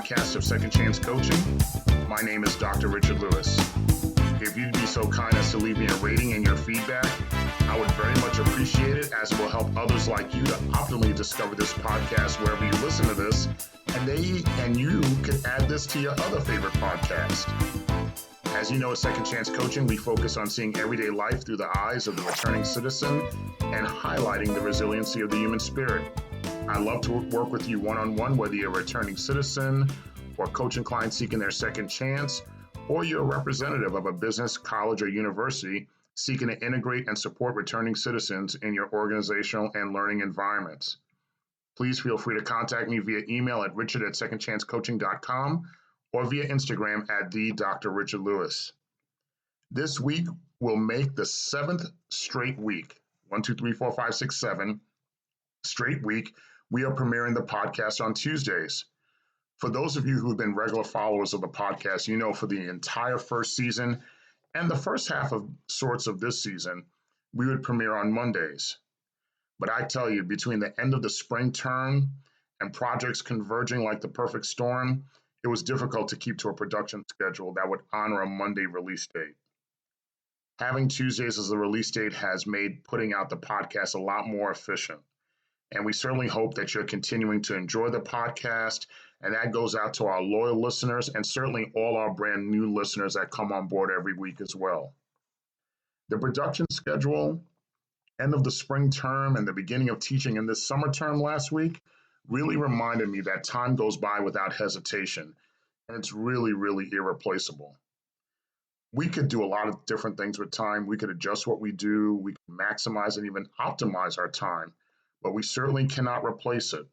podcast of Second Chance Coaching. My name is Dr. Richard Lewis. If you'd be so kind as to leave me a rating and your feedback, I would very much appreciate it, as it will help others like you to optimally discover this podcast wherever you listen to this, and you could add this to your other favorite podcast. As you know, at Second Chance Coaching, we focus on seeing everyday life through the eyes of the returning citizen and highlighting the resiliency of the human spirit. I love to work with you one-on-one, whether you're a returning citizen or coaching clients seeking their second chance, or you're a representative of a business, college, or university seeking to integrate and support returning citizens in your organizational and learning environments. Please feel free to contact me via email at richard@secondchancecoaching.com or via Instagram at @DrRichardLewis. This week will make the 7th straight week, 1, 2, 3, 4, 5, 6, 7 straight week, we are premiering the podcast on Tuesdays. For those of you who have been regular followers of the podcast, you know for the entire first season and the first half of sorts of this season, we would premiere on Mondays. But I tell you, between the end of the spring term and projects converging like the perfect storm, it was difficult to keep to a production schedule that would honor a Monday release date. Having Tuesdays as the release date has made putting out the podcast a lot more efficient. And we certainly hope that you're continuing to enjoy the podcast. And that goes out to our loyal listeners and certainly all our brand new listeners that come on board every week as well. The production schedule, end of the spring term and the beginning of teaching in this summer term last week really reminded me that time goes by without hesitation. And it's really, really irreplaceable. We could do a lot of different things with time. We could adjust what we do. We could maximize and even optimize our time. But we certainly cannot replace it.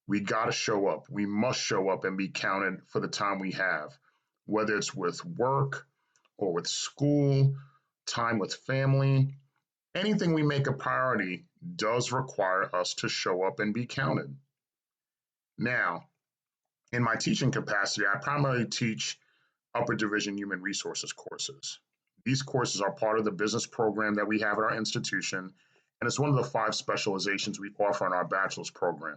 We got to show up. We must show up and be counted for the time we have, whether it's with work or with school, time with family. Anything we make a priority does require us to show up and be counted. Now, in my teaching capacity, I primarily teach upper division human resources courses. These courses are part of the business program that we have at our institution, and it's one of the 5 specializations we offer in our bachelor's program.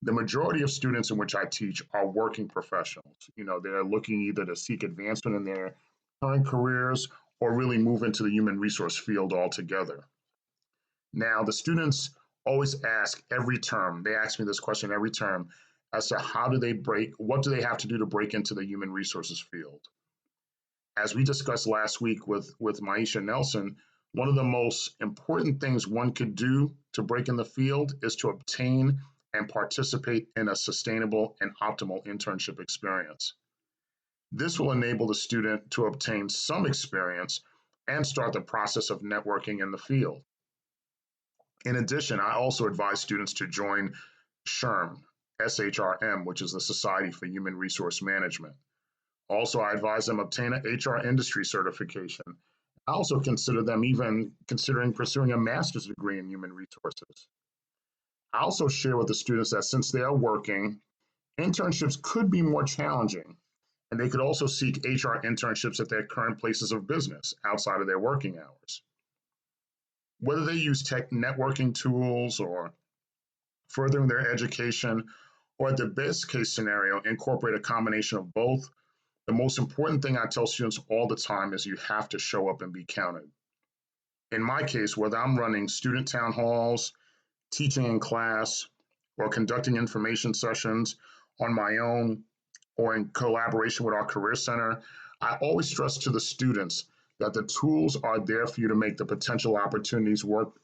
The majority of students in which I teach are working professionals. They're looking either to seek advancement in their current careers or really move into the human resource field altogether. Now, the students always ask every term, they ask me this question every term, as to what do they have to do to break into the human resources field? As we discussed last week with Maisha Nelson, one of the most important things one could do to break in the field is to obtain and participate in a sustainable and optimal internship experience. This will enable the student to obtain some experience and start the process of networking in the field. In addition, I also advise students to join SHRM, SHRM, which is the Society for Human Resource Management. Also, I advise them obtain an HR industry certification. I also consider them even considering pursuing a master's degree in human resources. I also share with the students that since they are working, internships could be more challenging, and they could also seek HR internships at their current places of business outside of their working hours. Whether they use tech networking tools or furthering their education, or at the best case scenario, incorporate a combination of both, the most important thing I tell students all the time is you have to show up and be counted. In my case, whether I'm running student town halls, teaching in class, or conducting information sessions on my own or in collaboration with our Career Center, I always stress to the students that the tools are there for you to make the potential opportunities work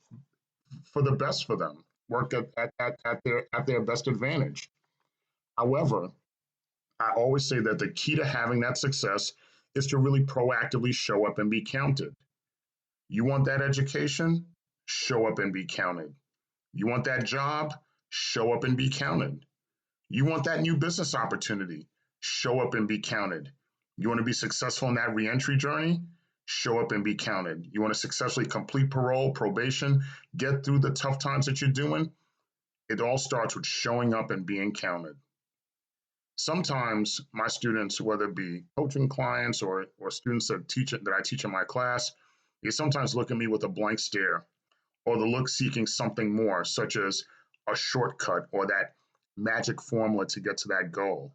for the best for them, work at their best advantage. However, I always say that the key to having that success is to really proactively show up and be counted. You want that education? Show up and be counted. You want that job? Show up and be counted. You want that new business opportunity? Show up and be counted. You want to be successful in that reentry journey? Show up and be counted. You want to successfully complete parole, probation, get through the tough times that you're doing? It all starts with showing up and being counted. Sometimes my students, whether it be coaching clients or students that I teach in my class, they sometimes look at me with a blank stare, or the look seeking something more, such as a shortcut or that magic formula to get to that goal.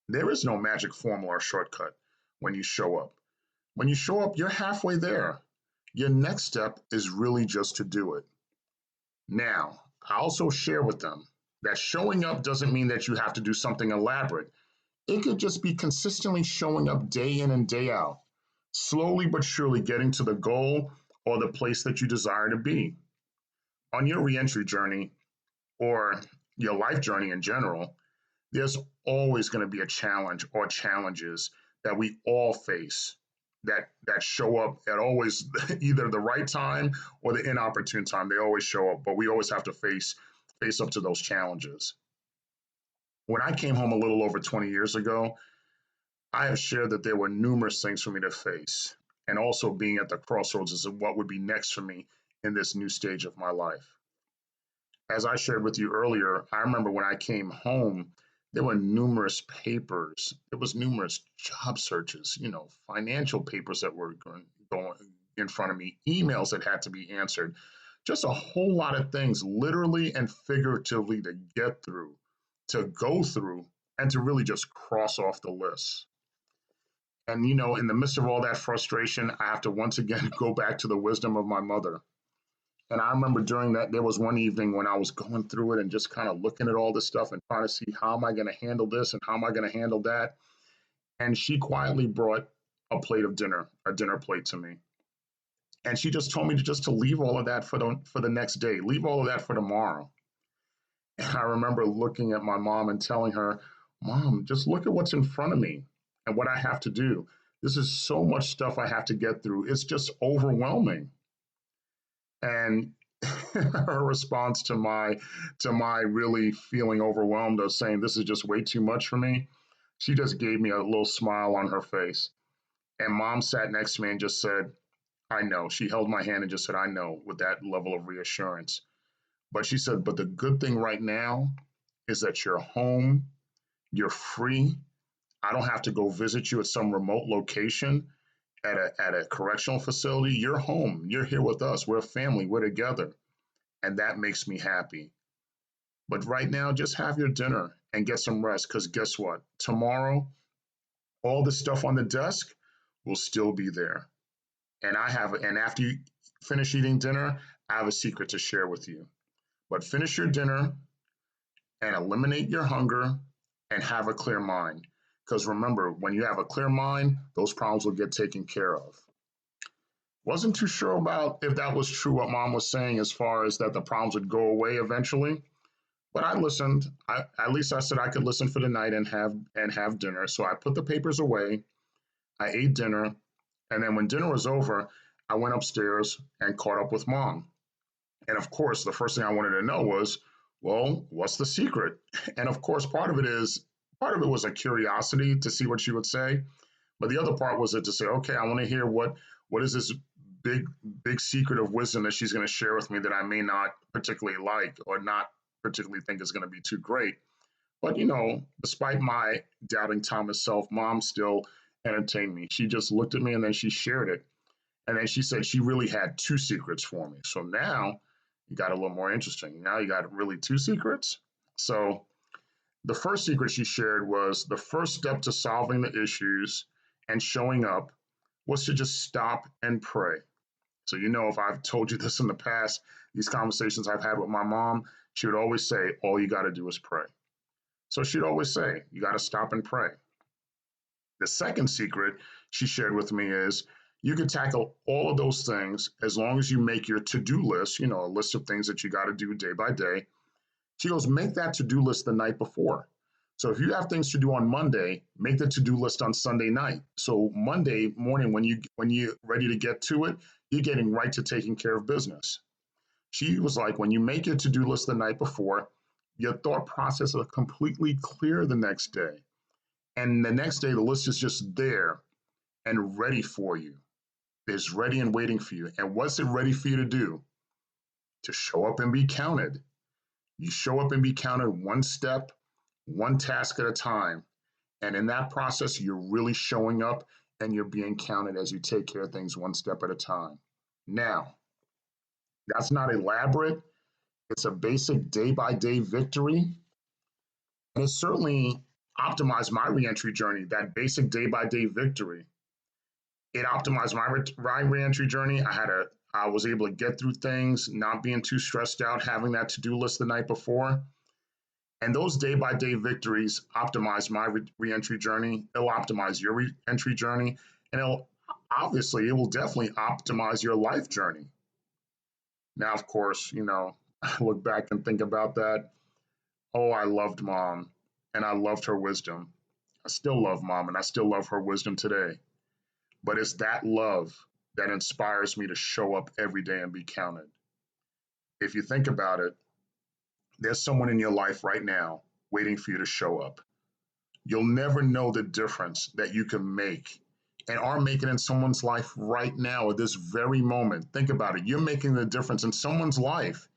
There is no magic formula or shortcut when you show up. When you show up, you're halfway there. Your next step is really just to do it. Now, I also share with them that showing up doesn't mean that you have to do something elaborate. It could just be consistently showing up day in and day out, slowly but surely getting to the goal or the place that you desire to be. On your reentry journey or your life journey in general, there's always going to be a challenge or challenges that we all face that show up at always either the right time or the inopportune time. They always show up, but we always have to face up to those challenges. When I came home a little over 20 years ago, I have shared that there were numerous things for me to face, and also being at the crossroads as of what would be next for me in this new stage of my life. As I shared with you earlier, I remember when I came home, there were numerous papers. There was numerous job searches, financial papers that were going in front of me, emails that had to be answered, just a whole lot of things, literally and figuratively, to get through, to go through, and to really just cross off the list. And, in the midst of all that frustration, I have to once again go back to the wisdom of my mother. And I remember during that, there was one evening when I was going through it and just kind of looking at all this stuff and trying to see how am I going to handle this and how am I going to handle that. And she quietly brought a plate of dinner, a dinner plate to me. And she just told me to leave all of that for the next day, leave all of that for tomorrow. And I remember looking at my mom and telling her, Mom, just look at what's in front of me and what I have to do. This is so much stuff I have to get through. It's just overwhelming. And her response to my really feeling overwhelmed of saying this is just way too much for me, she just gave me a little smile on her face. And Mom sat next to me and just said, I know. She held my hand and just said, I know, with that level of reassurance. But she said, but the good thing right now is that you're home, you're free. I don't have to go visit you at some remote location at a correctional facility. You're home. You're here with us. We're a family. We're together. And that makes me happy. But right now, just have your dinner and get some rest, because guess what? Tomorrow, all the stuff on the desk will still be there. And after you finish eating dinner, I have a secret to share with you. But finish your dinner and eliminate your hunger and have a clear mind. Because remember, when you have a clear mind, those problems will get taken care of. Wasn't too sure about if that was true what Mom was saying as far as that the problems would go away eventually. But I listened. At least I said I could listen for the night and have dinner. So I put the papers away. I ate dinner, and then when dinner was over, I went upstairs and caught up with Mom. And of course, the first thing I wanted to know was, well, what's the secret? And of course, part of it was a curiosity to see what she would say, but the other part was to say, okay, I want to hear what is this big secret of wisdom that she's going to share with me that I may not particularly like or not particularly think is going to be too great. But despite my doubting Thomas self, Mom still entertained me. She just looked at me and then she shared it. And then she said she really had two secrets for me. So now you got a little more interesting. Now you got really two secrets. So the first secret she shared was the first step to solving the issues and showing up was to just stop and pray. So, if I've told you this in the past, these conversations I've had with my mom, she would always say, all you got to do is pray. So she'd always say, you got to stop and pray. The second secret she shared with me is you can tackle all of those things as long as you make your to-do list, a list of things that you got to do day by day. She goes, make that to-do list the night before. So if you have things to do on Monday, make the to-do list on Sunday night. So Monday morning, when you're ready to get to it, you're getting right to taking care of business. She was like, when you make your to-do list the night before, your thought process is completely clear the next day. And the next day, the list is just there and ready for you. It's ready and waiting for you. And what's it ready for you to do? To show up and be counted. You show up and be counted one step, one task at a time. And in that process, you're really showing up and you're being counted as you take care of things one step at a time. Now, that's not elaborate. It's a basic day-by-day victory, And it certainly optimized my reentry journey, that basic day by day victory. It optimized my reentry journey. I was able to get through things, not being too stressed out, having that to do list the night before. And those day by day victories optimize my reentry journey. It'll optimize your reentry journey. And it will definitely optimize your life journey. Now, of course, I look back and think about that. Oh, I loved mom and I loved her wisdom. I still love mom and I still love her wisdom today. But it's that love that inspires me to show up every day and be counted. If you think about it, there's someone in your life right now waiting for you to show up. You'll never know the difference that you can make and are making in someone's life right now at this very moment. Think about it. You're making the difference in someone's life,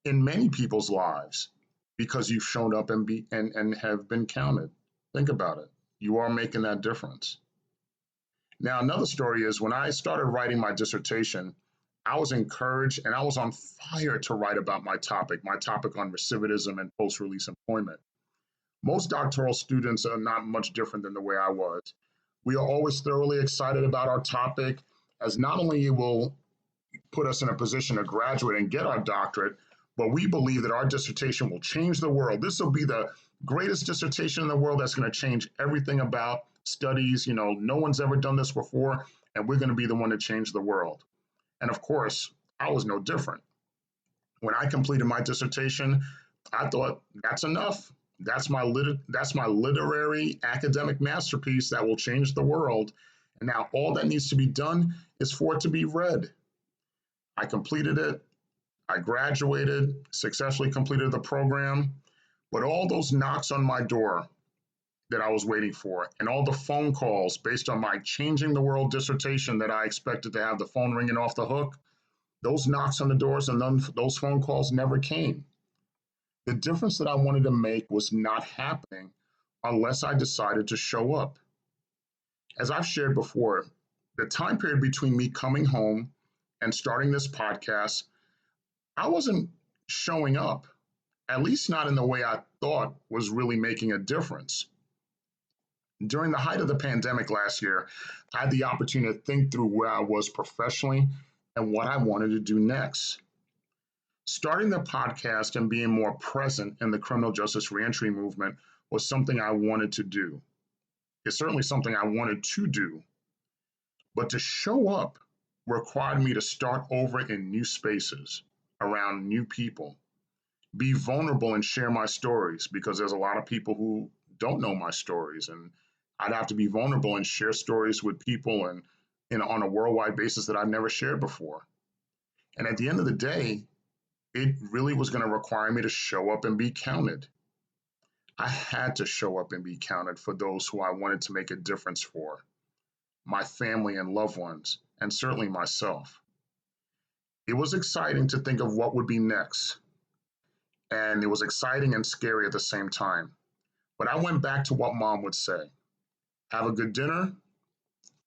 in many people's lives, because you've shown up and have been counted. Think about it. You are making that difference. Now, another story is when I started writing my dissertation, I was encouraged and I was on fire to write about my topic on recidivism and post release employment. Most doctoral students are not much different than the way I was. We are always thoroughly excited about our topic, as not only it will put us in a position to graduate and get our doctorate, but we believe that our dissertation will change the world. This will be the greatest dissertation in the world that's going to change everything about studies. No one's ever done this before, and we're going to be the one to change the world. And of course, I was no different. When I completed my dissertation, I thought that's enough. That's my literary academic masterpiece that will change the world. And now all that needs to be done is for it to be read. I completed it. I graduated, successfully completed the program, but all those knocks on my door that I was waiting for, and all the phone calls based on my changing the world dissertation that I expected to have the phone ringing off the hook, those knocks on the doors and those phone calls never came. The difference that I wanted to make was not happening unless I decided to show up. As I've shared before, the time period between me coming home and starting this podcast, I wasn't showing up, at least not in the way I thought was really making a difference. During the height of the pandemic last year, I had the opportunity to think through where I was professionally and what I wanted to do next. Starting the podcast and being more present in the criminal justice reentry movement was something I wanted to do. It's certainly something I wanted to do. But to show up required me to start over in new spaces, around new people, be vulnerable and share my stories, because there's a lot of people who don't know my stories, and I'd have to be vulnerable and share stories with people and on a worldwide basis that I've never shared before. And at the end of the day, it really was going to require me to show up and be counted. I had to show up and be counted for those who I wanted to make a difference for, my family and loved ones, and certainly myself. It was exciting to think of what would be next, and it was exciting and scary at the same time. But I went back to what mom would say: have a good dinner,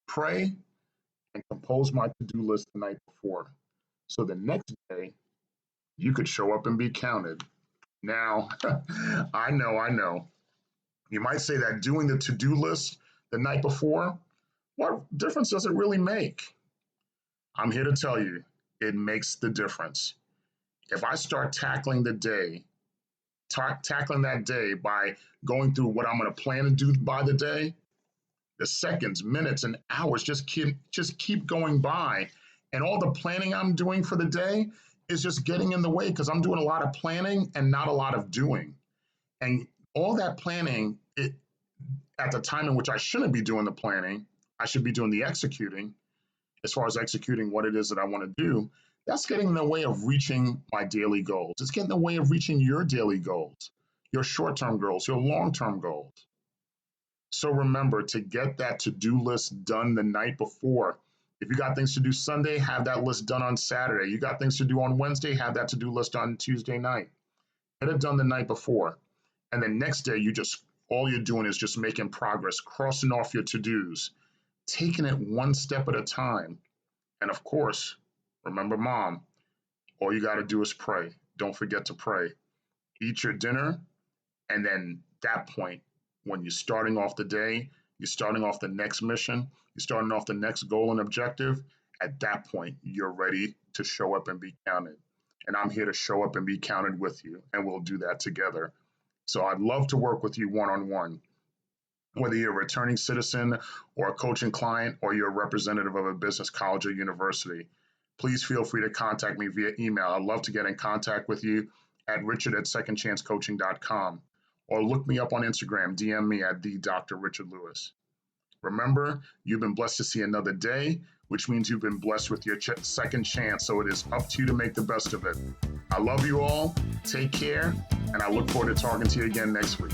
pray, and compose my to do list the night before. So the next day, you could show up and be counted. Now, I know. You might say that doing the to do list the night before, what difference does it really make? I'm here to tell you, it makes the difference. If I start tackling that day by going through what I'm going to plan to do by the day, the seconds, minutes, and hours just keep going by, and all the planning I'm doing for the day is just getting in the way because I'm doing a lot of planning and not a lot of doing. And all that planning, at the time in which I shouldn't be doing the planning, I should be doing the executing, as far as executing what it is that I want to do. That's getting in the way of reaching my daily goals. It's getting in the way of reaching your daily goals, your short-term goals, your long-term goals. So remember to get that to-do list done the night before. If you got things to do Sunday, have that list done on Saturday. You got things to do on Wednesday, have that to-do list on Tuesday night. Get it done the night before. And the next day, all you're doing is just making progress, crossing off your to-dos, taking it one step at a time. And of course, remember mom, all you got to do is pray. Don't forget to pray. Eat your dinner and then that point, when you're starting off the day, you're starting off the next mission, you're starting off the next goal and objective, at that point, you're ready to show up and be counted. And I'm here to show up and be counted with you, and we'll do that together. So I'd love to work with you one-on-one, whether you're a returning citizen or a coaching client or you're a representative of a business college or university. Please feel free to contact me via email. I'd love to get in contact with you at richard@secondchancecoaching.com, or look me up on Instagram, DM me at the Dr. Richard Lewis. Remember, you've been blessed to see another day, which means you've been blessed with your second chance. So it is up to you to make the best of it. I love you all. Take care. And I look forward to talking to you again next week.